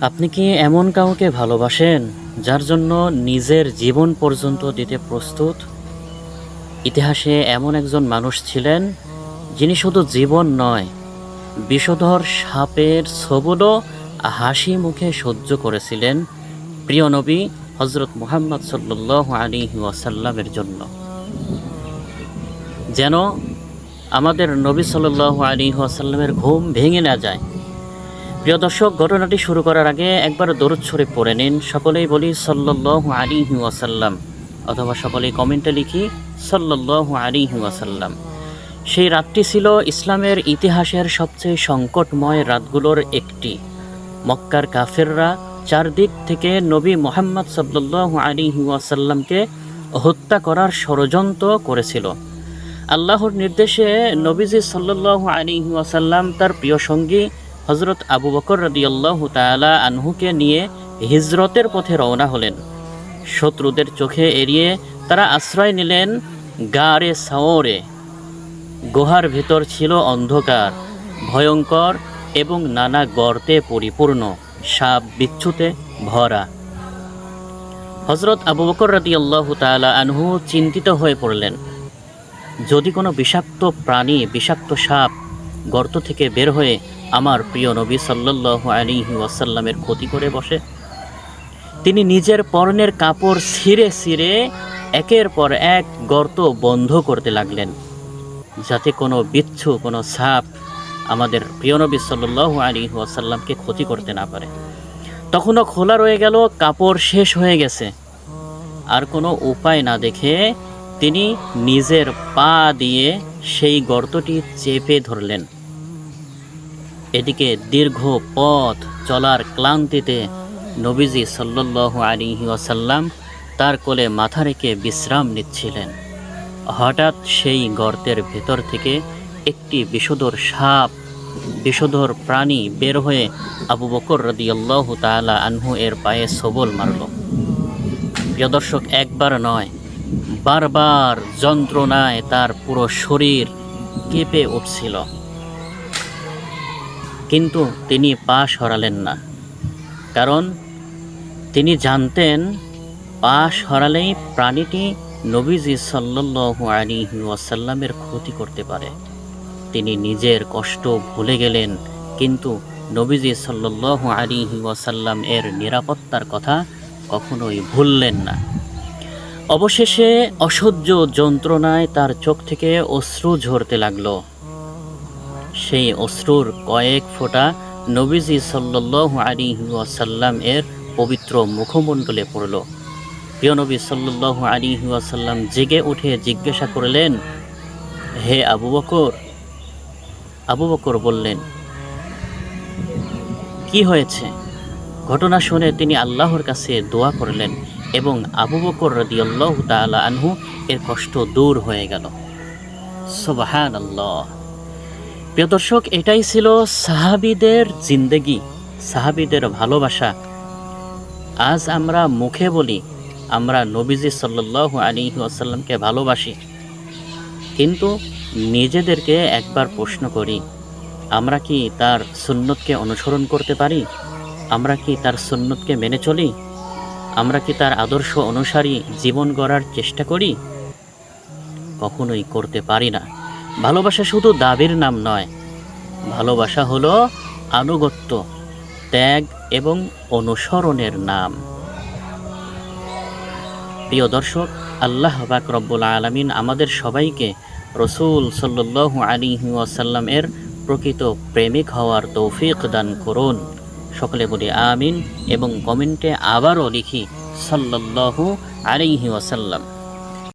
আপনি কি এমন কাউকে ভালোবাসেন যার জন্য নিজের জীবন পর্যন্ত দিতে প্রস্তুত? ইতিহাসে এমন একজন মানুষ ছিলেন যিনি শুধু জীবন নয়, বিষধর সাপের ছোবলও হাসি মুখে সহ্য করেছিলেন প্রিয় নবী হজরত মুহাম্মদ সাল্লাল্লাহু আলাইহি ওয়াসাল্লামের জন্য। যেন আমাদের নবী সাল্লাল্লাহু আলাইহি ওয়াসাল্লামের ঘুম ভেঙে না যায়। প্রিয় দর্শক, ঘটনাটি শুরু করার আগে একবার দরুদ শরীফ পড়ে নিন। সকলেই বলি সাল্লাল্লাহু আলাইহি ওয়াসাল্লাম, অথবা সকলেই কমেন্টে লিখি সাল্লাল্লাহু আলাইহি ওয়াসাল্লাম। সেই রাতটি ছিল ইসলামের ইতিহাসের সবচেয়ে সংকটময় রাতগুলোর একটি। মক্কার কাফেররা চারদিক থেকে নবী মুহাম্মদ সাল্লাল্লাহু আলাইহি ওয়াসাল্লামকে হত্যা করার ষড়যন্ত্র করেছিল। আল্লাহর নির্দেশে নবীজি সাল্লাল্লাহু আলাইহি ওয়াসাল্লাম তার প্রিয় সঙ্গী হজরত আবু বকর রাদিয়াল্লাহু তাআলা আনহুকে নিয়ে হিজরতের পথে রওনা হলেন। শত্রুদের চোখে এড়িয়ে তারা আশ্রয় নিলেন গারে সাওরে। গুহার ভেতর ছিল অন্ধকার, ভয়ঙ্কর এবং নানা গর্তে পরিপূর্ণ, সাপ বিচ্ছুতে ভরা। হজরত আবু বকর রাদিয়াল্লাহু তাআলা আনহু চিন্তিত হয়ে পড়লেন, যদি কোনো বিষাক্ত প্রাণী, বিষাক্ত সাপ গর্ত থেকে বের হয়ে আমার প্রিয় নবী সাল্লাল্লাহু আলাইহি ওয়াসাল্লামের ক্ষতি করে বসে। তিনি নিজের পরনের কাপড় ছিঁড়ে ছিঁড়ে একের পর এক গর্ত বন্ধ করতে লাগলেন, যাতে কোনো বিচ্ছু, কোনো সাপ আমাদের প্রিয় নবী সাল্লাল্লাহু আলাইহি ওয়াসাল্লামকে ক্ষতি করতে না পারে। তখনও খোলা রয়ে গেল, কাপড় শেষ হয়ে গেছে। আর কোনো উপায় না দেখে তিনি নিজের পা দিয়ে সেই গর্তটি চেপে ধরলেন। এদিকে দীর্ঘ পথ চলার ক্লান্তিতে নবীজি সাল্লাল্লাহু আলাইহি ওয়াসাল্লাম তার কোলে মাথা রেখে বিশ্রাম নিচ্ছিলেন। হঠাৎ সেই গর্তের ভেতর থেকে একটি বিষধর সাপ, বিষধর প্রাণী বের হয়ে আবু বকর রাদিয়াল্লাহু তাআলা আনহু এর পায়ে সবল মারল। প্রিয় দর্শক, একবার নয়, বারবার যন্ত্রণায় তার পুরো শরীর কেঁপে উঠছিল, কিন্তু তিনি পা সরালেন না। কারণ তিনি জানতেন, পা সরালেই প্রাণীটি নবীজি সাল্লাল্লাহু আলাইহি ওয়াসাল্লামের ক্ষতি করতে পারে। তিনি নিজের কষ্ট ভুলে গেলেন, কিন্তু নবীজি সাল্লাল্লাহু আলাইহি ওয়াসাল্লাম এর নিরাপত্তার কথা কখনোই ভুললেন না। অবশেষে অসহ্য যন্ত্রণায় তার চোখ থেকে অশ্রু ঝরতে লাগলো। সেই অশ্রুর কয়েক ফোঁটা নবীজি সাল্লাল্লাহু আলাইহি ওয়াসাল্লাম এর পবিত্র মুখমণ্ডলে পড়ল। প্রিয় নবী সাল্লাল্লাহু আলাইহি ওয়াসাল্লাম জেগে উঠে জিজ্ঞাসা করলেন, হে আবু বকর? আবু বকর বললেন, কি হয়েছে? ঘটনা শুনে তিনি আল্লাহর কাছে দোয়া করলেন এবং আবু বকর রাদিয়াল্লাহু তাআলা আনহু এর কষ্ট দূর হয়ে গেল। সুবহানাল্লাহ। প্রিয় দর্শক, এটাই ছিল সাহাবীদের জিন্দেগি, সাহাবীদের ভালোবাসা। আজ আমরা মুখে বলি আমরা নবীজি সাল্লাল্লাহু আলাইহি ওয়াসাল্লামকে ভালোবাসি, কিন্তু নিজেদেরকে একবার প্রশ্ন করি, আমরা কি তার সুন্নতকে অনুসরণ করতে পারি? আমরা কি তার সুন্নতকে মেনে চলি? আমরা কি তার আদর্শ অনুসারী জীবন গড়ার চেষ্টা করি? কখনোই করতে পারি না। ভালোবাসা শুধু দাবির নাম নয়, ভালোবাসা হলো আনুগত্য, ত্যাগ এবং অনুসরণের নাম। প্রিয় দর্শক, আল্লাহ পাক রব্বুল আলামিন আমাদের সবাইকে রাসূল সাল্লাল্লাহু আলাইহি ওয়াসাল্লাম এর প্রকৃত প্রেমিক হওয়ার তৌফিক দান করুন। সকলে বলি আমিন এবং কমেন্টে আবারও লিখি সাল্লাল্লাহু আলাইহি ওয়াসাল্লাম।